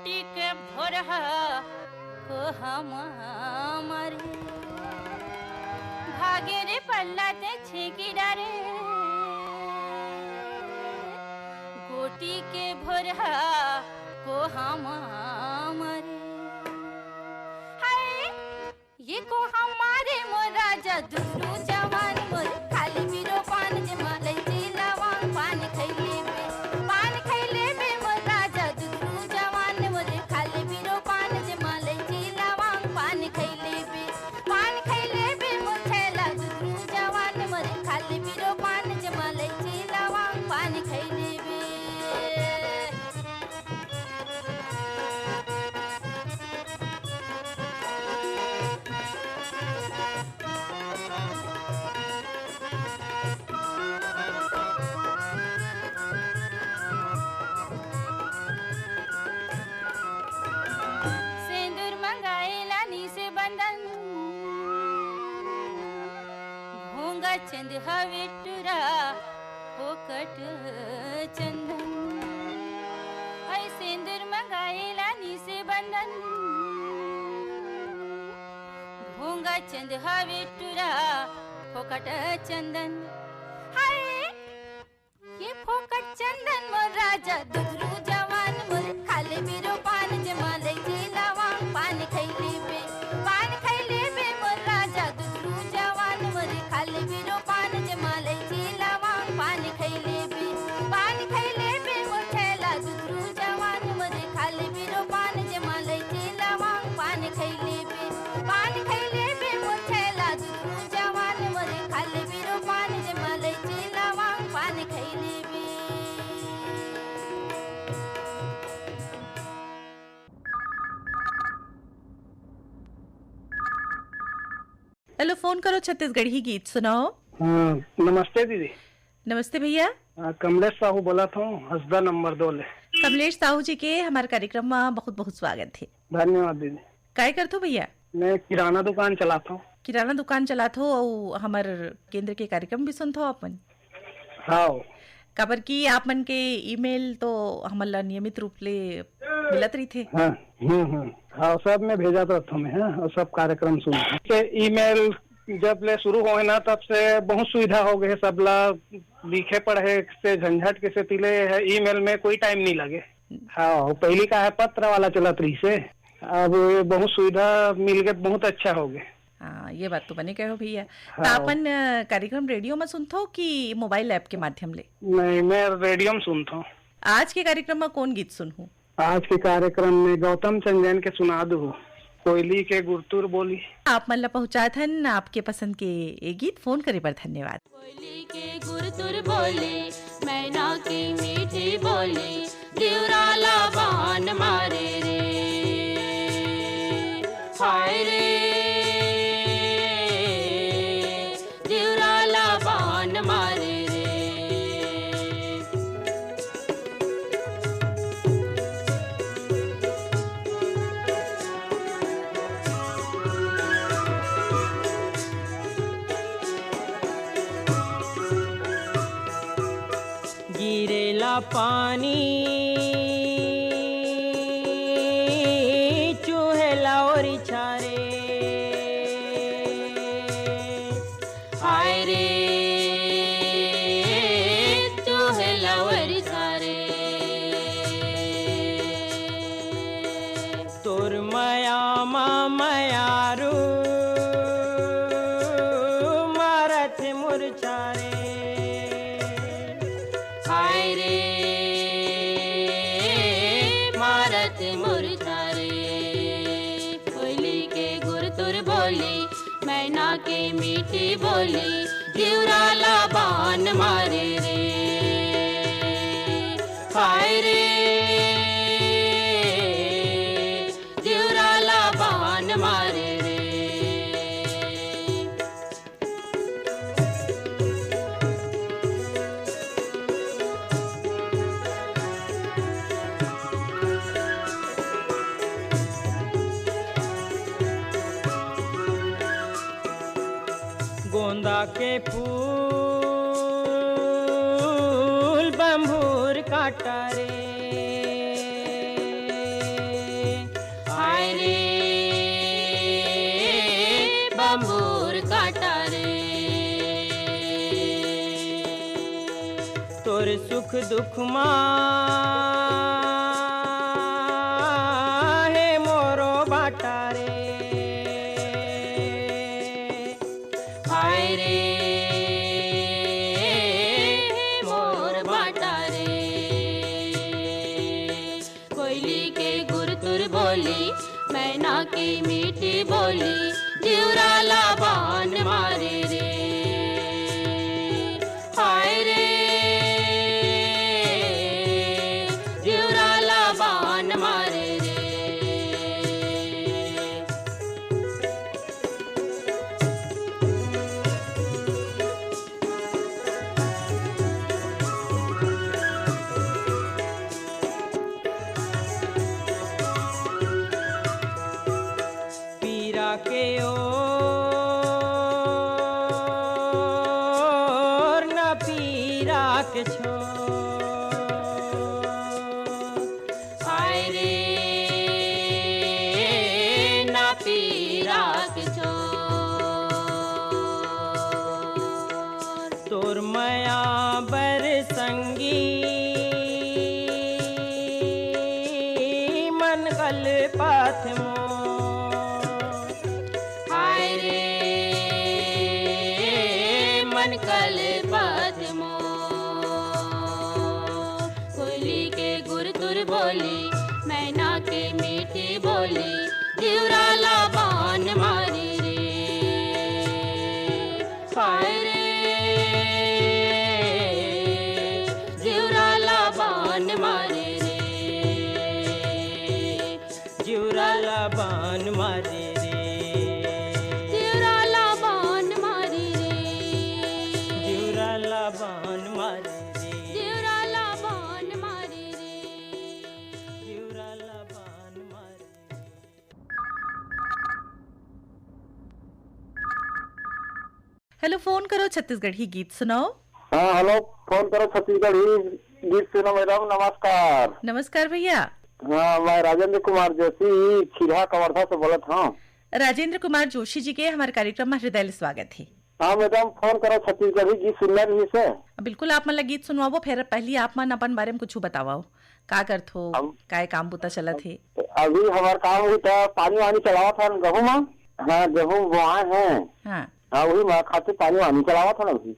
गोटी के भोरहा को हमारे भागे रे पल्लाते छेकी डारे गोटी के भोरहा को हमारे हाय ये को हमारे मोर राजा दुसरू जवान मोर खाली मेरो पान जमाले जिलावान पान खैले बे मोर राजा दुसरू जवान मोर खाली मेरो पान जमाले जिलावान पान खैले बे मोर थैला दुसरू जवान मोर खाली मेरो पान जमाले जिलावान पान खैले बे चंद हवेटुरा फोकट चंदन ऐ सिंदूर मंगाएला नीसे बंधन भोंगा चंद हवेटुरा फोकट चंदन हाय ये फोकट चंदन मोर राजा दुसरू जवान मोर खाले मेरो पान जमाले जिलावा पान खैले बे मोर राजा दुसरू जवान मोर खाले मेरो पान जमाले जिलावा पान खैले बे मोर थैला दुसरू जवान मोर खाले मेरो पान जमाले जिलावा पान खैले बे मोर थैला दुसरू जवान मोर खाले मेरो पान जमाले जिलावा पान खैले बे हेलो, फोन करो छत्तीसगढ़ी गीत सुनाओ। हाँ, नमस्ते दीदी। नमस्ते भैया। कमलेश साहू बोला था, हसदा नंबर 2 ले। कमलेश साहू जी के हमारे कार्यक्रम में बहुत बहुत स्वागत है। धन्यवाद दीदी। काय करते हो भैया? मैं किराना दुकान चलाता हूँ। किराना दुकान चलाते हो और हमारे केंद्र के कार्यक्रम भी सुनते हो अपन? हाँ। काबर की आप मन के ईमेल तो हमारा नियमित रूप ले मिलत रही थे। हाँ, हाँ, सब में भेजा था मैं, और सब कार्यक्रम सुन ईमेल जब ले शुरू हुए ना तब से बहुत सुविधा हो गई। सब ला लिखे पढ़े से झंझट के से तिले है, ईमेल में कोई टाइम नहीं लगे। हाँ, पहली का है पत्र वाला चलत रही से, अब बहुत सुविधा मिल गए, बहुत अच्छा हो गया। हाँ, ये बात तो बने कहो भैया। हाँ। तो अपन कार्यक्रम रेडियो में सुनते हो कि मोबाइल ऐप के माध्यम ले? नहीं, मैं रेडियो में सुनता हूँ। आज के कार्यक्रम में कौन गीत सुनूं? आज के कार्यक्रम में गौतम चंजन के सुना दो, कोयली के गुरतुर बोली। आप मतलब पहुँचा थन आपके पसंद के एक गीत। फोन करे पर धन्यवाद। कोयली के गुरतुर बोले, मैना की मीठी बोली, दिवराला बान मारे रे, हाय रे दिवराला बान मारे रे। गिरेला पानी चूहेला और छारे, हाय रे चूहेला और छारे। तोर माया मायारू मारत मुरछारे, हाय रे मारत मुरझारे। कोयली के गुरतुर बोली, मैना के मीठी बोली, दिवराला बान मारे रे, हाय रे दिवराला बान मारे रे। गोंदा के फूल बंभूर काटा रे, सुख दुख माहे मोरो बाटा रे। हाय रे मोर बाटा रे। कोयली के गुर तुर बोली, मैना की मीठी बोली, जिउराला बान मारे रे। हाय रे जिउराला बान मारे रे। पीरा के ओर न पीरा के छोर। हाय रे न पीरा के छोर। तोर माया बर संगी मन गल पाथ मोर। हाय रे मन कल पाथ मोर। कोयली के गुर तुर बोली, मैना के मीठी बोली, जिउराला बान मारी रे। हाय रे जिउराला बान मारे रे। जिउराला बान मारे रे। जिउराला बान मारी रे। जिउराला बान मारे रे। जिउराला बान मारे रे। जिउराला बान मारे रे। हेलो, फोन करो छत्तीसगढ़ी गीत सुनाओ। हाँ हेलो, फोन करो छत्तीसगढ़ी गीत सुनो मैडम। नमस्कार। नमस्कार भैया। हाँ, मैं राजेंद्र कुमार जोशी खीरा कवर्धा से बोलत हूँ। राजेंद्र कुमार जोशी जी के हमारे कार्यक्रम में हृदय स्वागत है। हाँ मैडम, फोन करो छत्तीसगढ़ी गीत सुनने रही से। बिल्कुल, आप मन गीत सुनवाओ। फिर पहले आप मन अपन बारे में कुछ बताओ। का करत हो, काय काम पुता चलत है? अभी हमारा काम हुई था, पानी वानी चलावा था गेहूँ में। हाँ, गेहूँ बोआए हैं। हाँ, वही मैं खाते पानी वानी चलावा था ना अभी।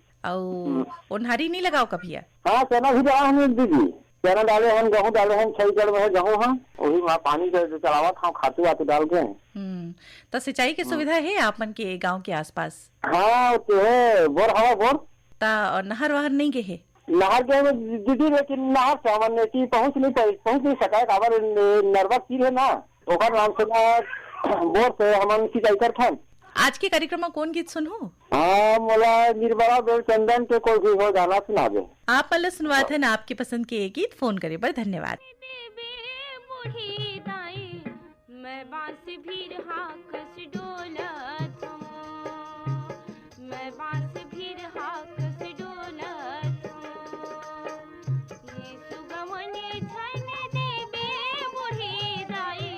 ओन्हारी नहीं लगाओ कभी? हाँ, चना भी डाला हमें दीदी। चना डाले हैं, गेहूँ डाले हैं, 6 जड़ में है गेहूँ। हाँ, वही मैं पानी चलावा था, खाते वाते डाल के। तो सिंचाई की सुविधा है आप मन के गांव के आसपास? हाँ, तो है, बोर हवा बोर। नहर वहर नहीं के है? नहर के दीदी, लेकिन नहर से हमने की पहुँच नहीं सका। खबर नरवा तीर है ना, ओकर नाम से बोर से हम सिंचाई करते। आज के कार्यक्रम में कौन गीत सुनो? हाँ, मोला निर्मला बेल चंदन के कोई भी हो गाना सुना दे। आप पहले सुनवा थे ना आपकी पसंद के एक गीत। फोन करे पर धन्यवाद। मैं बांस भी रहा कस डोलत हूँ। मैं बांस भी रहा कस डोलत हूँ। ये सुगवने छन देबे बूढ़ी दाई।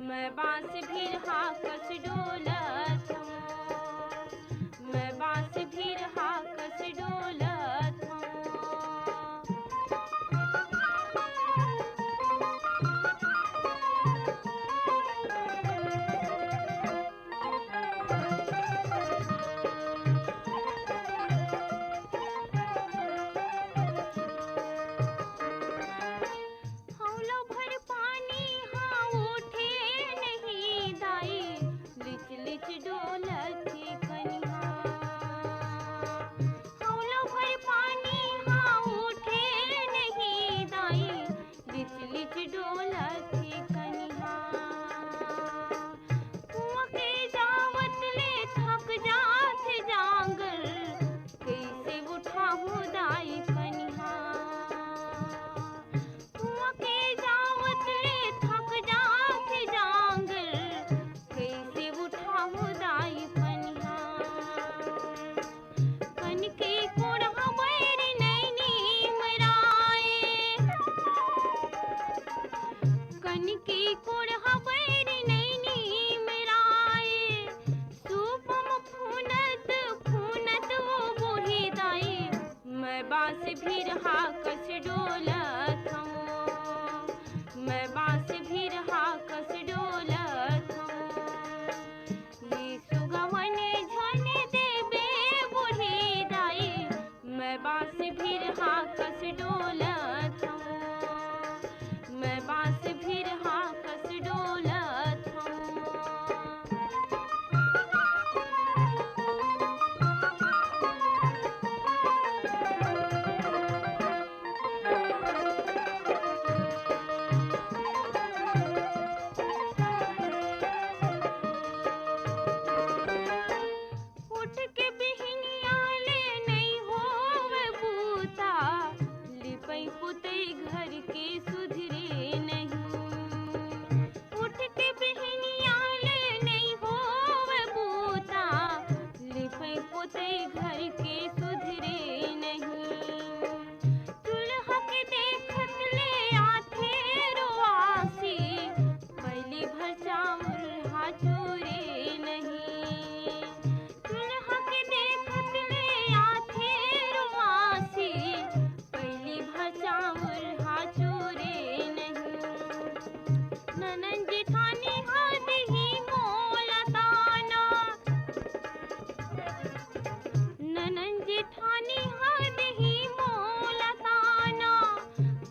मैं बांस भी रहा कस डोलत हूँ। मैं बांस भी रहा कस डोलत हूँ। बांस भी रहा कस मैं बांस भी रहा कस डोलत हूँ। ये सुगवने झने देबे बूढ़ी दाई, मैं बांस भी रहा कस डोलत हूँ। मैं बांस भी रहा कस डोलत हूँ। उठ के बिहनिया ले नहीं होवे बूता, लिपई पुतई घर के सुधरे नहीं। उठ के बिहनिया ले नहीं होवे बूता, लिपई पुतई घर के सुधरे नहीं। दुल्हा के देखत ले आथे रोआसी, पहली भर चावल हा चूरे नहीं। दुल्हा के देखत ले आथे रोआसी, पहली भर चावल हा चूरे नहीं। ननन जेठानी हाथ ही मोला ताना, ननन जेठानी हाथ ही मोला ताना।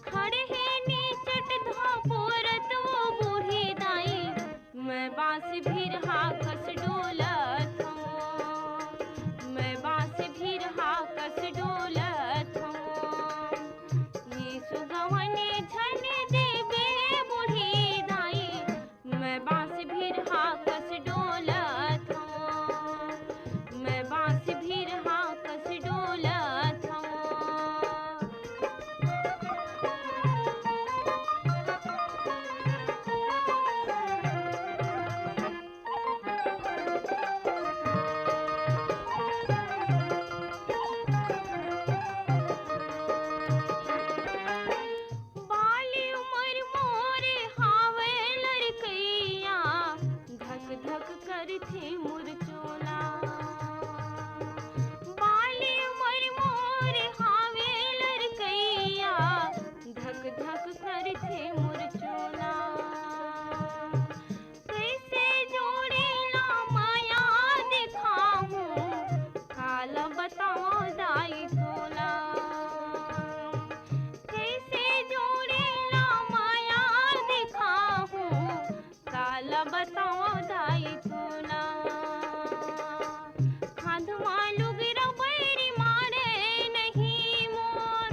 खड़े है नीचट धापोरत वो बूढ़ी दाई, मैं बांस भी रहा कस डोलत हूँ। मैं बांस भी रहा कस डोलत हूँ। ये सुगवने झने देबे बूढ़ी दाई, मैं बांस भी रहा कस डोलत हूँ। मैं बांस भी रहा कस डोलत हूँ। बाली उमर मोरे हावे लड़कैया, धक धक करथे मुरचोला। बाली उमर मोरे हावे लड़कैया, धक धक करथे मुरचोला। कैसे जोड़ेला माया दिखाऊं, काला बताओ दाई तोला। कैसे जोड़ेला माया दिखाऊं, काला बताओ दाई तोला। खाधुआ लुगरा बैरी मारे नहीं मोर,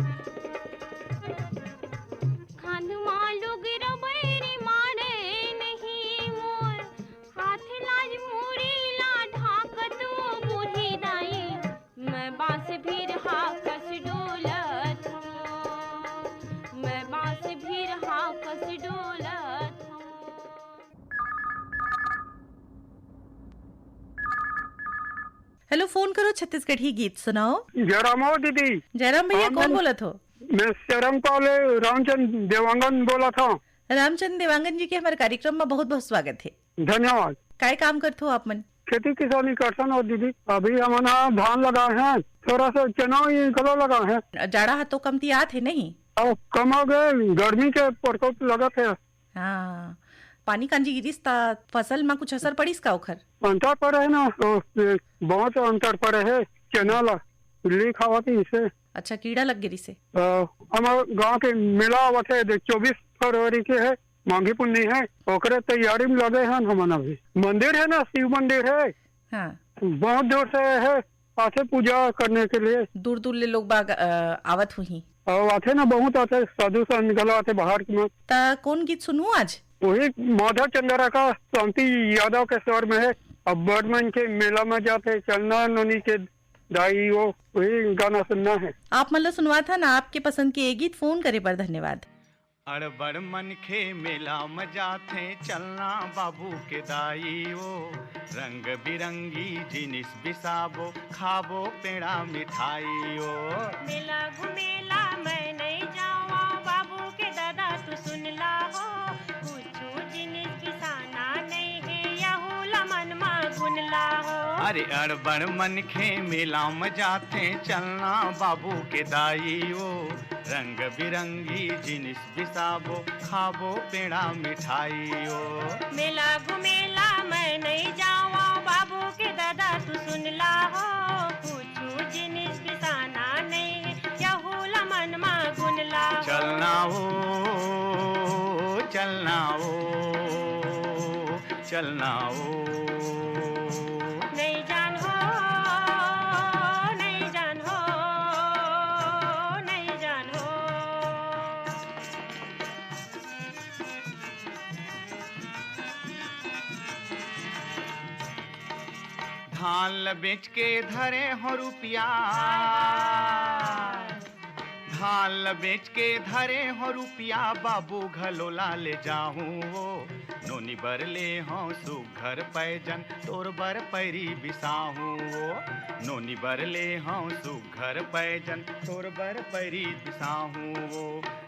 खाधुआ लुगरा बैरी मारे नहीं मोर। हाथ लाज मूड़ी ला ढाकत वो बूढ़ी दाई, मैं बांस भी रहा कस डोलत हूँ। मैं बांस भी रहा कस डोलत हूँ। हेलो, फोन करो छत्तीसगढ़ी गीत सुनाओ। जयराम हो दीदी। जयराम भैया, कौन बोला था? मैं शरम कॉले रामचंद देवांगन बोला था। रामचंद देवांगन जी के हमारे कार्यक्रम में बहुत बहुत स्वागत है। धन्यवाद। काय काम करते हो आप मन? खेती किसानी करता हो दीदी। अभी हमारा धान लगा है, थोड़ा सा चना ही गलो लगा है। जाड़ा हाथों कमती आत है नहीं? और कम हो गए, गर्मी के प्रकोप लगा थे। हाँ, पानी कांजी गिरिस ता फसल में कुछ असर पड़ीस का ओखर? अंतर पड़े है ना, बहुत अंतर पड़े है। चना ला बिल्ली खावाती इसे। अच्छा, कीड़ा लग गिरी से? हमारे गांव के मेला आवत है 24 फरवरी के है, मांगी पुन्नी है, ओकरे तैयारी में लगे हैं। हमारा भी मंदिर है ना, शिव मंदिर है। हाँ, बहुत दूर से है आते पूजा करने के लिए। दूर दूर ले लोग बाग आवत हुई और आते ना, बहुत आते साधु संत गलो आते बाहर की। ता कौन गीत सुनूं आज? वही माधव चंद्रा का शांति यादव के स्वर में है। अब बर्डमैन के मेला में जाते चलना नोनी के दाई, वो वही गाना सुनना है। आप मतलब सुनवा था ना, आपके पसंद के एक गीत फोन करे पर धन्यवाद। अड़बड़ मन खे मेला मजा थे चलना बाबू के दाई, वो रंग बिरंगी जिनिस बिसाबो खाबो पेड़ा मिठाई। ओ मेला घुमेला मैं नहीं जावा, बाबू के दादा तू सुन ला हो। कुछ जिनिस बिसाना नहीं है, यहूला मन मा गुन ला हो। अरे अड़बड़ मन खे मेला मजा थे चलना बाबू के दाई, वो रंग बिरंगी जिनिस बिसाबो खाबो पेड़ा मिठाइयो। मेला घुमेला मैं नहीं जावा बाबू के दादा तू सुन ला हो, कुछ जिनिस बिसाना नहीं यहूला मन मा गुन ला हो। चलना हो चलना हो चलना हो, नहीं जान हो नहीं जान हो नहीं जान हो। धान बेच के धरे हो रुपया, धान बेच के धरे हो रुपया बाबू घलोला ले जाहूँ वो। नोनी बर ले हों सुघर पैजन तोर बर पैरी बिसाहूँ वो। नोनी बर ले हों सुघर पैजन तोर बर पैरी बिसाहूँ वो।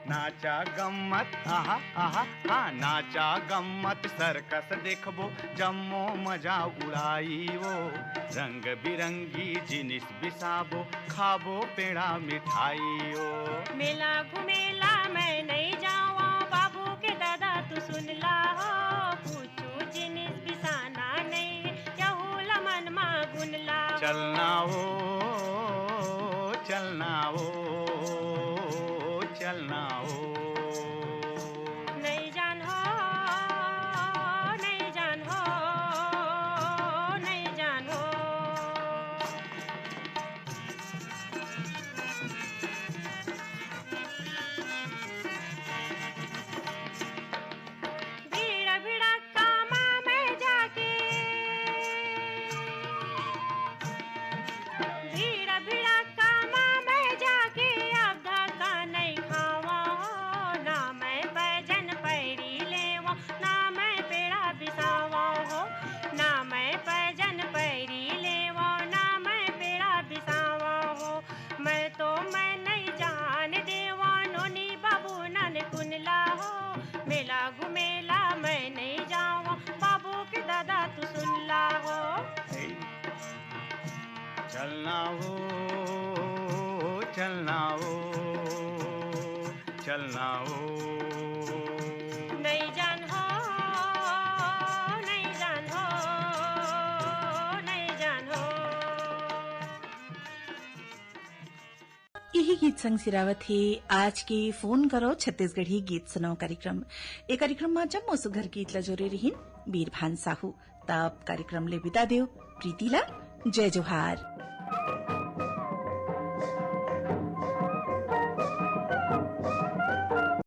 नाचा गम्मत आहा आहा हाँ नाचा गम्मत सर्कस देखबो जम्मो मजा उड़ाई वो। रंग बिरंगी जिनिस बिसाबो खाबो पेड़ा मिठाइयो। मेला घुमेला मैं नहीं जावा बाबू के दादा तू सुन ला हो, कुछ जिनिस बिसाना नहीं यहूला मन मा गुन ला हो। चलना हो चलना हो चलना हो, नहीं जान हो नहीं जान हो नहीं जान हो। भीड़ भीड़ा कामा में जाके, भीड़ भीड़ा कामा में जाके अब धक्का नहीं खावा हो। ना मैं पैजन पैरी लेवा ना मैं पेड़ा बिसावा हो। ना मैं पैजन पैरी लेवा ना मैं पेड़ा बिसावा हो। मैं तो मैं नहीं जान देवा नोनी बाबू नन कुनला हो। मेला घुमेला मैं नहीं जावा बाबू के दादा तू सुन ला हो। चलना हो चलना हो चलना हो, नहीं जान हो नहीं जान हो नहीं जान हो। यही गीत संग सिरावत है आज के फोन करो छत्तीसगढ़ी गीत सुनाओ कार्यक्रम। ए कार्यक्रम में जम्मो सुघर गीत ला जोरे रहीन बीरभान साहू। तब कार्यक्रम ले बिता देव प्रीतिला। जय जोहार।